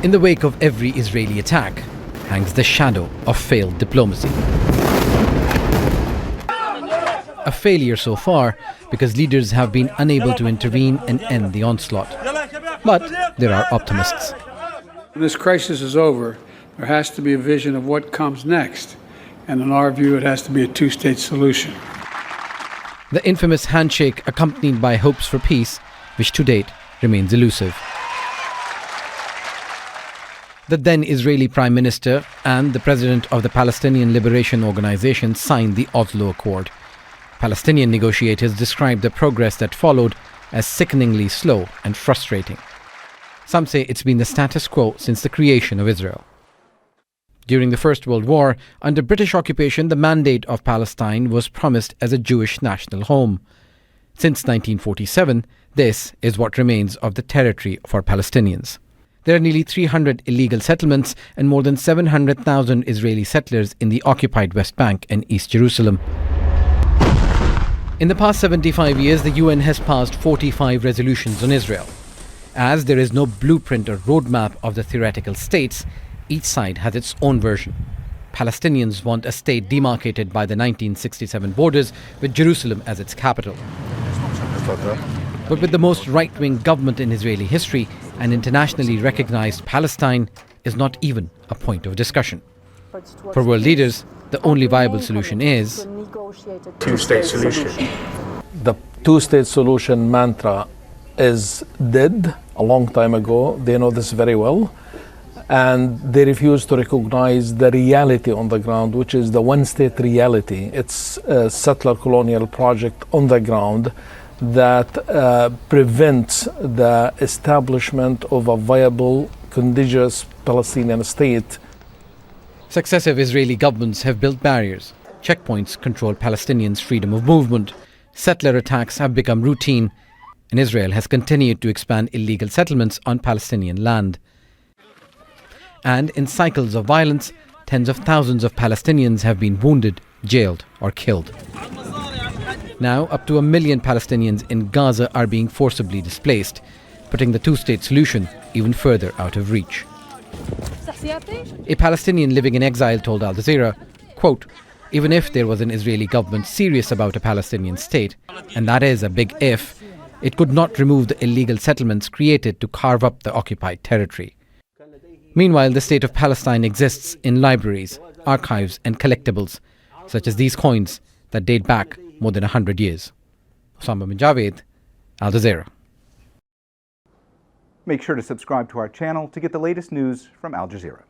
In the wake of every Israeli attack hangs the shadow of failed diplomacy. A failure so far because leaders have been unable to intervene and end the onslaught. But there are optimists. When this crisis is over, there has to be a vision of what comes next. And in our view, it has to be a two-state solution. The infamous handshake accompanied by hopes for peace, which to date remains elusive. The then Israeli Prime Minister and the President of the Palestinian Liberation Organization signed the Oslo Accord. Palestinian negotiators described the progress that followed as sickeningly slow and frustrating. Some say it's been the status quo since the creation of Israel. During the First World War, under British occupation, the Mandate of Palestine was promised as a Jewish national home. Since 1947, this is what remains of the territory for Palestinians. There are nearly 300 illegal settlements and more than 700,000 Israeli settlers in the occupied West Bank and East Jerusalem. In the past 75 years, the UN has passed 45 resolutions on Israel. As there is no blueprint or roadmap of the theoretical states, each side has its own version. Palestinians want a state demarcated by the 1967 borders, with Jerusalem as its capital. But with the most right-wing government in Israeli history, an internationally recognized Palestine is not even a point of discussion. For world leaders, the only viable solution is two-state solution. The two-state solution mantra is dead a long time ago. They know this very well. And they refuse to recognize the reality on the ground, which is the one-state reality. It's a settler colonial project on the ground that prevents the establishment of a viable, contiguous Palestinian state. Successive Israeli governments have built barriers. Checkpoints control Palestinians' freedom of movement. Settler attacks have become routine, and Israel has continued to expand illegal settlements on Palestinian land. And in cycles of violence, tens of thousands of Palestinians have been wounded, jailed, or killed. Now, up to 1 million Palestinians in Gaza are being forcibly displaced, putting the two-state solution even further out of reach. A Palestinian living in exile told Al Jazeera, quote, "Even if there was an Israeli government serious about a Palestinian state, and that is a big if, it could not remove the illegal settlements created to carve up the occupied territory." Meanwhile, the state of Palestine exists in libraries, archives and collectibles, such as these coins that date back more than 100 years. Osama bin Javaid, Al Jazeera. Make sure to subscribe to our channel to get the latest news from Al Jazeera.